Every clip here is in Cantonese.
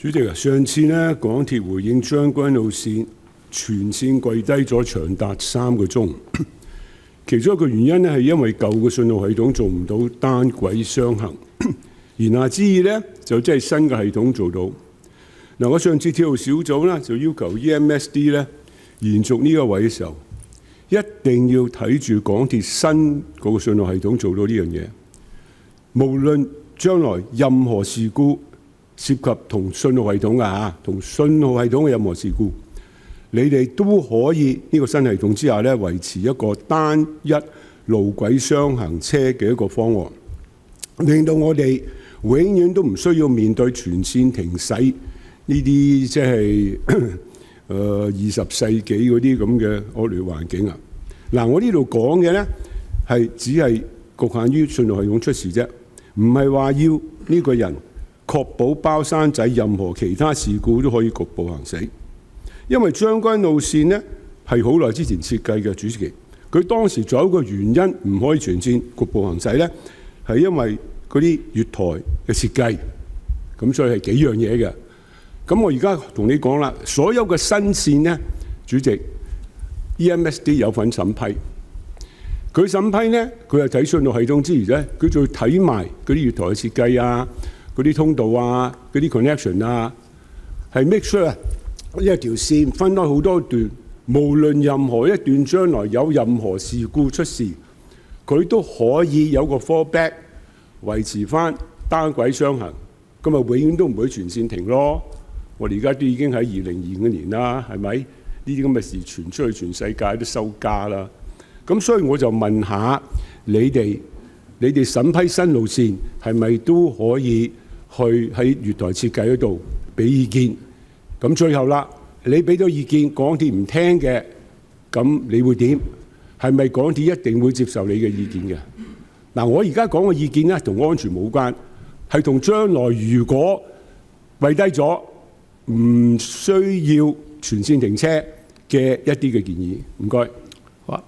主席啊，上次呢，港鐵回應將軍澳線全線跪低咗長達3個鐘，其中一個原因呢，係因為舊嘅信號系統做唔到單軌雙行，言下之意呢，就即係新嘅系統做到。嗱，我上次鐵路小組呢，就要求 EMSD 呢延續呢個位嘅時候，一定要睇住港鐵新嗰個信號系統做到呢樣嘢。無論將來任何事故涉及同信號系統同信號系統嘅任何事故，你哋都可以呢個新系統之下咧，維持一個單一路軌雙行車嘅一個方案，令到我哋永遠都唔需要面對全線停駛呢啲即係20世紀嗰啲咁嘅惡劣環境啊！嗱，我呢度講嘅咧係只係局限於信號系統出事啫，唔係話要呢個人確保包山仔任何其他事故都可以局部行駛，因為將軍澳線呢係好耐之前設計嘅，主席，佢當時仲有一個原因唔可以全線局部行駛呢，係因為嗰啲月台嘅設計，咁所以係幾樣嘢嘅。咁我而家同你講啦，所有嘅新線呢，主席 EMSD 有份審批，佢審批呢，佢係睇信號系統之餘呢，佢仲要睇埋嗰啲月台嘅設計啊，嗰啲通道啊，嗰啲 connection 啊，係 make sure 一條線分開好多段，無論任何一段將來有任何事故出事，佢都可以有個 fallback 維持翻單軌雙行，咁啊永遠都唔會全線停咯。我哋而家都已經喺2025年啦，係咪？呢啲咁嘅事傳出去，全世界都收家啦。咁所以我就問下你哋審批新路線係咪都可以去喺月台設計嗰度俾意見？咁最後啦，你俾咗意見，港鐵唔聽嘅，咁你會點？係咪港鐵一定會接受你嘅意見嘅？嗱，我而家講嘅意見咧，同安全冇關，係同將來如果跪低咗，唔需要全線停車嘅一啲嘅建議。唔該。好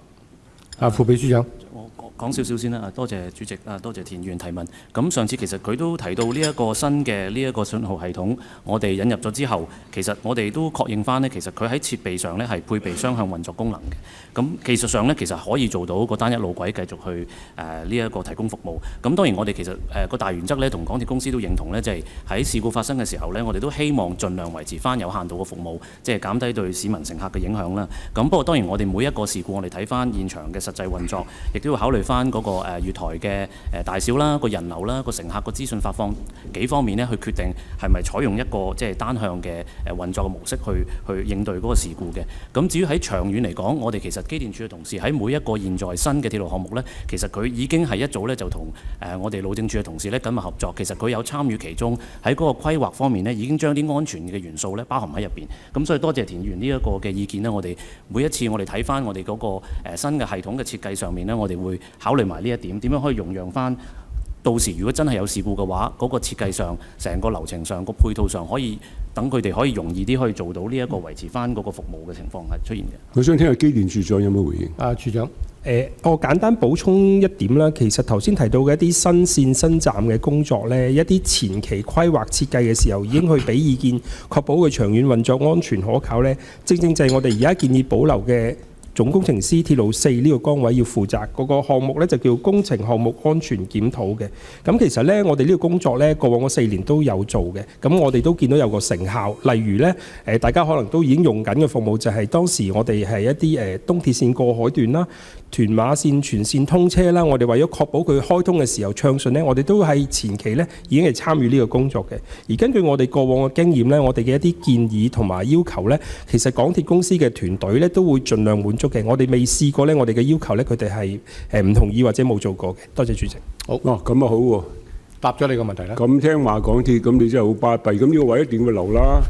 啊，副秘書長。我講少少先啦，多謝主席，多謝田議員提問。咁上次其實佢都提到呢一個新嘅呢一個信號系統，我哋引入咗之後，其實我哋都確認翻呢，其實佢喺設備上呢係配備雙向運作功能嘅。咁技術上呢，其實可以做到個單一路軌繼續去呢一個提供服務。咁當然我哋其實個大原則呢，同港鐵公司都認同呢，就係喺事故發生嘅時候呢，我哋都希望盡量維持翻有限度嘅服務，即係減低對市民乘客嘅影響啦。咁不過當然我哋每一個事故，我哋睇翻現場嘅實際運作，亦都要考慮翻嗰個月台嘅大小啦、個人流啦、個乘客個資訊發放幾方面呢，去決定係咪採用一個即係單向嘅運作嘅模式去應對嗰個事故嘅。咁至於喺長遠嚟講，我哋其實機電署嘅同事喺每一個現在新嘅鐵路項目呢，其實佢已經係一早呢就同我哋路政署嘅同事呢緊密合作。其實佢有參與其中，喺嗰個規劃方面呢，已經將啲安全嘅元素呢包含喺入邊。咁所以多謝田議員呢一個嘅意見呢，我哋每一次我哋睇翻我哋嗰個新嘅系統嘅設計上面呢，我哋會考慮埋呢一點，點樣可以容讓翻到時如果真係有事故嘅話，嗰個設計上、成個流程上、個配套上，可以等佢哋可以容易啲可以做到呢一個維持翻嗰個服務嘅情況係出現嘅。我想聽下機電處長有冇回應？處長，我簡單補充一點啦。其實頭先提到嘅一啲新線新站嘅工作呢，一啲前期規劃設計嘅時候已經去俾意見，確保佢長遠運作安全可靠呢，正正就係我哋而家建議保留嘅總工程師鐵路4呢個崗位要負責嗰個項目呢，就叫工程項目安全檢討嘅。咁其實呢，我哋呢個工作呢，過往嗰4年都有做嘅。咁我哋都見到有個成效。例如呢，大家可能都已經用緊嘅服務就係當時我哋係一啲東鐵線過海段啦、屯馬線全線通車啦。我哋為咗確保佢開通嘅時候暢順呢，我哋都係前期呢已經係參與呢個工作嘅。而根據我哋過往嘅經驗呢，我哋嘅一啲建議同埋要求呢，其實港鐵公司嘅團隊呢都會盡量滿足。我哋未試過咧，我哋嘅要求咧，佢哋係唔同意或者冇做過嘅。多謝主席。好，咁啊好喎，答咗你個問題啦。咁聽話港鐵，咁你真係好巴閉。咁呢個位一定會留啦。